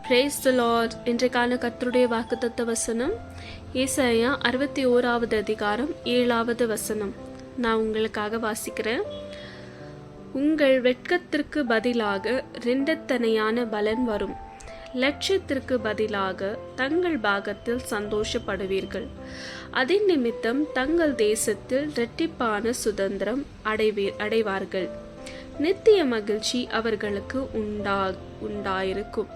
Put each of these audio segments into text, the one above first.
Praise the Lord. இன்றைக்கான கர்த்தருடைய வாக்குத்தத்த வசனம் ஏசாயா 61வது அதிகாரம் 7வது வசனம். நான் உங்களுக்காக வாசிக்கிறேன். உங்கள் வெட்கத்திற்கு பதிலாக இரண்டத்தனையான பலன் வரும், லட்சத்திற்கு பதிலாக தங்கள் பாகத்தில் சந்தோஷப்படுவீர்கள். அதன் நிமித்தம் தங்கள் தேசத்தில் இரட்டிப்பான சுதந்திரம் அடைவார்கள். நித்திய மகிழ்ச்சி அவர்களுக்கு உண்டாயிருக்கும்.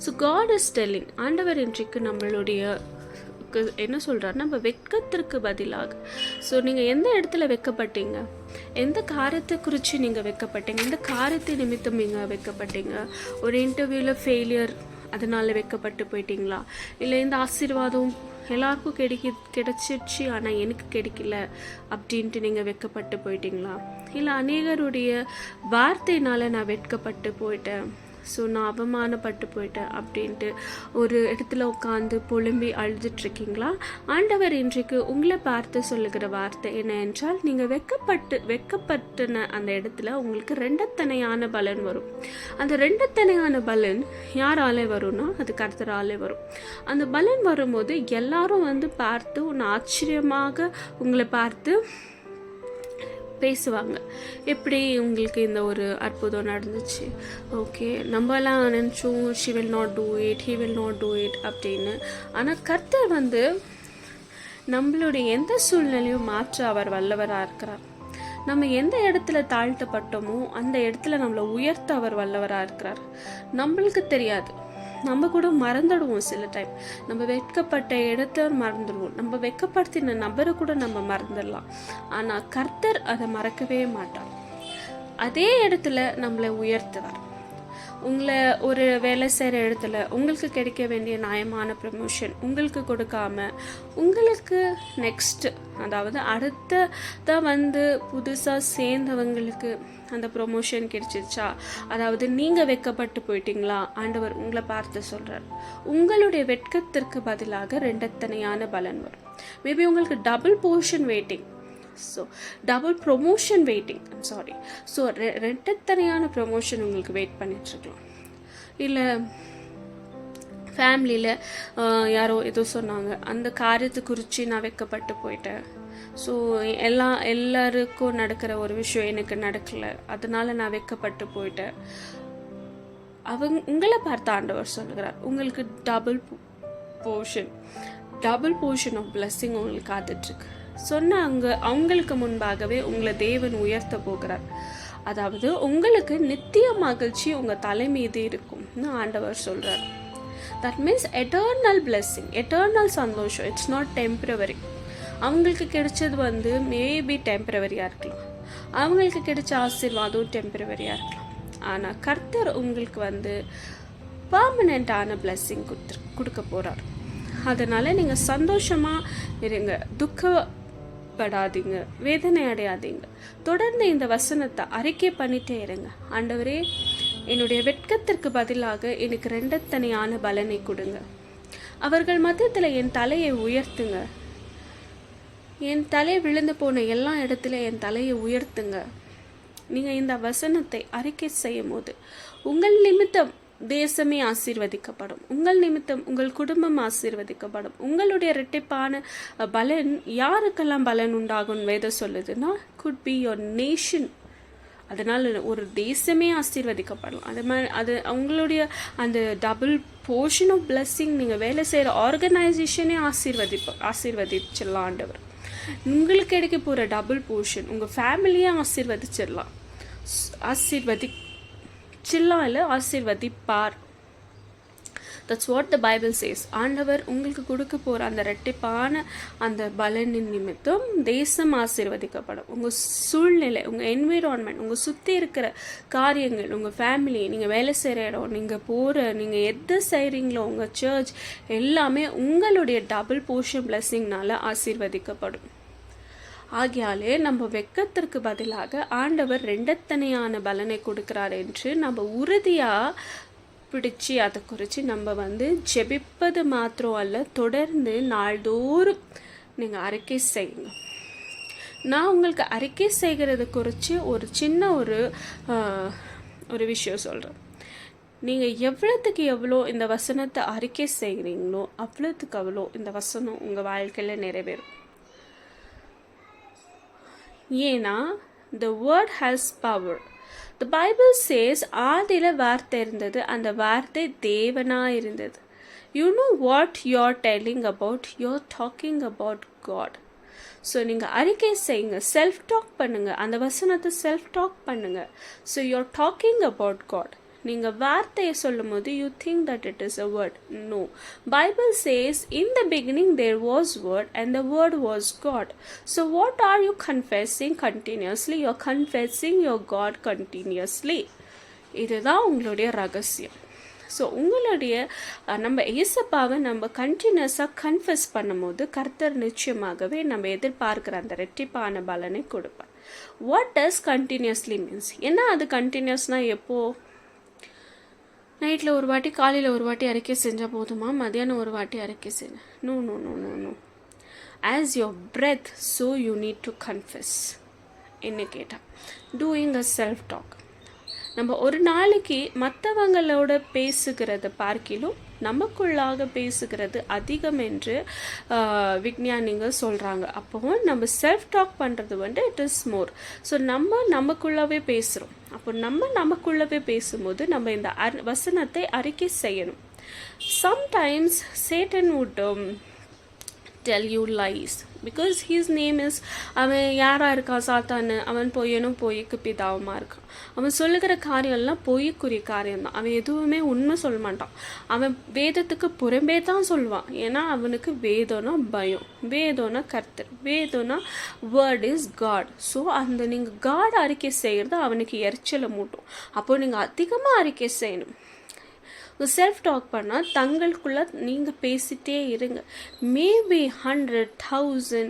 ஸோ காட் இஸ் டெல்லிங், ஆண்டவர் இன்றைக்கு நம்மளுடைய என்ன சொல்கிறார், நம்ம வெட்கத்திற்கு பதிலாக. ஸோ நீங்கள் எந்த இடத்துல வெட்கப்பட்டீங்க, எந்த காரியத்தை குறித்து நீங்கள் வெட்கப்பட்டீங்க, எந்த காரியத்தை நிமித்தம் நீங்கள் வெட்கப்பட்டீங்க? ஒரு இன்டர்வியூவில் ஃபெயிலியர், அதனால் வெட்கப்பட்டு போயிட்டீங்களா? இல்லை இந்த ஆசீர்வாதம் எல்லாருக்கும் கிடைச்சிடுச்சு ஆனால் எனக்கு கிடைக்கல அப்படின்ட்டு நீங்கள் வெட்கப்பட்டு போயிட்டீங்களா? இல்லை அநேகருடைய வார்த்தையினால் நான் வெட்கப்பட்டு போயிட்டேன், ஸோ நான் அவமானப்பட்டு போயிட்டேன் அப்படின்ட்டு ஒரு இடத்துல உட்காந்து புலம்பி அழுதுட்ருக்கீங்களா? ஆண்டவர் இன்றைக்கு உங்களை பார்த்து சொல்லுகிற வார்த்தை என்ன என்றால், நீங்கள் வெட்கப்பட்டுன அந்த இடத்துல உங்களுக்கு ரெண்டத்தனையான பலன் வரும். அந்த ரெண்டத்தனையான பலன் யாராலே வரும்னா அது கர்த்தராலே வரும். அந்த பலன் வரும்போது எல்லாரும் பார்த்து ஒன்று ஆச்சரியமாக உங்களை பார்த்து பேசுவாங்க. எப்படி உங்களுக்கு இந்த ஒரு அற்புதம் நடந்துச்சு, ஓகே நம்மலாம் நினச்சோம் she will not do it, he will not do it அப்படின்னு. ஆனால் கர்த்தர் நம்மளுடைய எந்த சூழ்நிலையும் மாற்ற அவர் வல்லவராக இருக்கிறார். நம்ம எந்த இடத்துல தாழ்த்தப்பட்டோமோ அந்த இடத்துல நம்மளை உயர்த்த அவர் வல்லவராக இருக்கிறார். நம்மளுக்கு தெரியாது, நம்ம கூட மறந்துடுவோம். சில டைம் நம்ம வெட்கப்பட்ட இடத்த மறந்துடுவோம், நம்ம வெட்கப்படுத்தின நபரை கூட நம்ம மறந்துடலாம். ஆனால் கர்த்தர் அதை மறக்கவே மாட்டார். அதே இடத்துல நம்மளை உயர்த்துவார். உங்களை ஒரு வேலை செய்கிற இடத்துல உங்களுக்கு கிடைக்க வேண்டிய நியாயமான ப்ரமோஷன் உங்களுக்கு கொடுக்காம உங்களுக்கு நெக்ஸ்ட்டு, அதாவது அடுத்ததான் புதுசாக சேர்ந்தவங்களுக்கு அந்த ப்ரொமோஷன் கிடைச்சிருச்சா, அதாவது நீங்கள் வெட்கப்பட்டு போயிட்டீங்களா, ஆண்டவர் உங்களை பார்த்து சொல்கிறார், உங்களுடைய வெட்கத்திற்கு பதிலாக ரெண்டத்தனையான பலன் வரும். மேபி உங்களுக்கு double portion waiting, so double promotion waiting, sorry. So ரெண்டத்தனையான ப்ரொமோஷன் உங்களுக்கு வெயிட் பண்ணிட்டுருக்கலாம். இல்லை ஃபேமிலியில் யாரோ ஏதோ சொன்னாங்க, அந்த காரியத்தை குறித்து நான் வெட்கப்பட்டு போயிட்டேன், ஸோ எல்லாருக்கும் நடக்கிற ஒரு விஷயம் எனக்கு நடக்கலை, அதனால நான் வெட்கப்பட்டு போயிட்டேன். உங்களை பார்த்து ஆண்டவர் சொல்லுகிறார், உங்களுக்கு டபுள் போர்ஷன் ஆஃப் பிளஸ்ஸிங் உங்களுக்கு காத்துட்ருக்கு. அவங்களுக்கு முன்பாகவே உங்களை தேவன் உயர்த்த போகிறார். அதாவது உங்களுக்கு நித்திய மகிழ்ச்சி உங்கள் தலை மீது இருக்கும்னு ஆண்டவர் சொல்கிறார். That means eternal blessing, eternal சந்தோஷம். It's not temporary. அவங்களுக்கு கிடைச்சது மேபி டெம்பரவரியாக இருக்கலாம், அவங்களுக்கு கிடைச்ச ஆசீர்வாதம் டெம்பரவரியாக இருக்கலாம். ஆனால் கர்த்தர் உங்களுக்கு பர்மனெண்ட்டான பிளெஸ்ஸிங் கொடுக்க போகிறார். அதனால் நீங்கள் சந்தோஷமாக இருங்க, துக்கப்படாதீங்க, வேதனை அடையாதீங்க. தொடர்ந்து இந்த வசனத்தை அறிக்கை பண்ணிட்டே இருங்க. ஆண்டவரே, என்னுடைய வெட்கத்திற்கு பதிலாக எனக்கு ரெண்டத்தனையான பலனை கொடுங்க. அவர்கள் மத்தியத்தில் என் தலையை உயர்த்துங்க. என் தலை விழுந்து போன எல்லா இடத்துல என் தலையை உயர்த்துங்க. நீங்கள் இந்த வசனத்தை அறிக்கை செய்யும் போது உங்கள் நிமித்தம் தேசமே ஆசீர்வதிக்கப்படும், உங்கள் நிமித்தம் உங்கள் குடும்பம் ஆசீர்வதிக்கப்படும். உங்களுடைய இரட்டிப்பான பலன் யாருக்கெல்லாம் பலன் உண்டாகும் வேதம் சொல்லுதுன்னா, குட் பி யோர் நேஷன். அதனால் ஒரு தேசமே ஆசீர்வதிக்கப்படலாம். அது அவங்களுடைய அந்த டபுள் போர்ஷன் ஆஃப் பிளெஸ்ஸிங். நீங்கள் வேலை செய்கிற ஆர்கனைசேஷனே ஆசீர்வதிச்சிடலாம் ஆண்டவர். உங்களுக்கு கிடைக்க போகிற டபுள் போர்ஷன் உங்கள் ஃபேமிலியே ஆசீர்வதிச்சிடலாம். ஆசீர்வதிப்பார். That's what the Bible chase. ஆண்டவர் உங்களுக்கு கொடுக்க போகிற அந்த இரட்டிப்பான அந்த பலனின் நிமித்தம் தேசம் ஆசீர்வதிக்கப்படும். உங்கள் சூழ்நிலை, உங்கள் என்விரான்மெண்ட், உங்கள் சுற்றி இருக்கிற காரியங்கள், உங்கள் ஃபேமிலி, நீங்கள் வேலை செய்கிற இடம், நீங்கள் எது செய்கிறீங்களோ, உங்கள் சர்ச் எல்லாமே உங்களுடைய டபுள் போர்ஷன் பிளெஸ்ஸிங்னால ஆசீர்வதிக்கப்படும். ஆகையாலே நம்ம வெட்கத்திற்கு பதிலாக ஆண்டவர் ரெண்டத்தனையான பலனை கொடுக்கிறார் என்று நம்ம உறுதியாக பிடிச்சி அதை குறித்து நம்ம ஜெபிப்பது மாத்திரம் அல்ல, தொடர்ந்து நாள்தோறும் நீங்கள் அறிக்கை செய்யுங்க. நான் உங்களுக்கு அறிக்கை செய்கிறது குறித்து ஒரு சின்ன ஒரு விஷயம் சொல்கிறேன். நீங்கள் எவ்வளோத்துக்கு எவ்வளோ இந்த வசனத்தை அறிக்கை செய்கிறீங்களோ அவ்வளோத்துக்கு அவ்வளோ இந்த வசனம் உங்கள் வாழ்க்கையில் நிறைவேறும். ஏன்னா the word has power. The Bible says ஆதியில் வார்த்தை இருந்தது, அந்த வார்த்தை தேவனாக இருந்தது. You know what you're telling about? You're talking about God. So நீங்கள் அறிக்கை செய்யுங்க, செல்ஃப் டாக் பண்ணுங்கள், அந்த வசனத்தை செல்ஃப் டாக் பண்ணுங்கள். So you're talking about God. நீங்கள் வார்த்தையை சொல்லும் போது you think that it is a word. No, Bible says in the beginning there was word and the word was God. So what are you confessing continuously? You are confessing your God continuously. இதுதான் உங்களுடைய ரகசியம். So உங்களுடைய நம்ம ஏசப்பாவை நம்ம கண்டினியூஸாக confess பண்ணும்போது கர்த்தர் நிச்சயமாகவே நம்ம எதிர்பார்க்குற அந்த ரெட்டிப்பான பலனை கொடுப்பார். What does continuously means? ஏன்னா அது கண்டினியூஸ்னால் எப்போது? நைட்டில் ஒரு வாட்டி, காலையில் ஒரு வாட்டி அறிக்கை செஞ்சால் போதுமா? மதியானம் ஒரு வாட்டி அறிக்கை செஞ்ச? No no no no no. As your breath so you need to confess. என்ன கேட்டால் டூயிங் அ செல்ஃப் டாக். நம்ம ஒரு நாளைக்கு மற்றவங்களோட பேசுகிறத பார்க்கிலும் நமக்குள்ளாக பேசுகிறது அதிகம் என்று விஞ்ஞானிகள் சொல்கிறாங்க. அப்போ நம்ம செல்ஃப் டாக் பண்ணுறது இட் இஸ் மோர். ஸோ நமக்குள்ளவே பேசுகிறோம். அப்போ நமக்குள்ளவே பேசும்போது நம்ம இந்த வசனத்தை அறிக்கை செய்யணும். Sometimes Satan would tell you lies because his name is, அவன் யாராக இருக்கான்? சாத்தானு. அவன் பொய்யனும் பொய்க்கு பிதாவுமாக இருக்கான். அவன் சொல்லுகிற காரியம்லாம் பொய்க்குரிய காரியம்தான். அவன் எதுவுமே உண்மை சொல்ல மாட்டான். அவன் வேதத்துக்கு புறம்பே தான் சொல்லுவான். ஏன்னா அவனுக்கு வேதம்னா பயம், வேதம்னா கர்த்தர், வேதம்னா வேர்ட் இஸ் காட். ஸோ அந்த நீங்கள் காட் அறிக்கை செய்கிறது அவனுக்கு எரிச்சலை மூட்டும். அப்போது நீங்கள் அதிகமாக அறிக்கை செய்யணும். செல்ஃப் டாக் பண்ணால் தங்களுக்குள்ள நீங்கள் பேசிகிட்டே இருங்க. Maybe 100,000,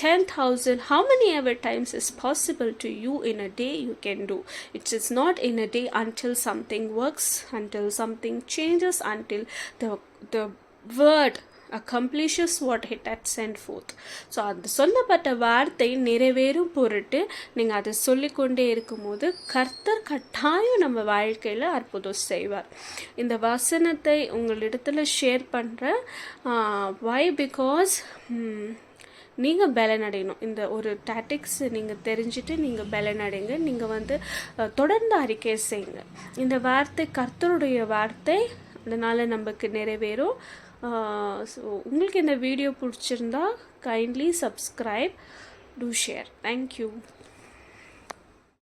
10,000, how many ever times is possible to you in a day you can do. It is not in a day until something works, until something changes, until the word accomplishes what it had sent forth. So அது சொல்லப்பட்ட வார்த்தை நிறைவேறும் பொருட்டு நீங்கள் அதை சொல்லிக்கொண்டே இருக்கும்போது கர்த்தர் கட்டாயம் நம்ம வாழ்க்கையில் அற்புதம் செய்வார். இந்த வசனத்தை உங்களிடத்தில் ஷேர் பண்ணுற வை பிகாஸ் நீங்கள் பலனடையணும். இந்த ஒரு டாட்டிக்ஸ் நீங்கள் தெரிஞ்சுட்டு நீங்கள் பலனடைங்க. நீங்கள் தொடர்ந்து அறிக்கை செய்யுங்க. இந்த வார்த்தை கர்த்தருடைய வார்த்தை, அதனால் நமக்கு நிறைவேறும். ஸோ உங்களுக்கு இந்த வீடியோ பிடிச்சிருந்தா kindly subscribe, do share. Thank you.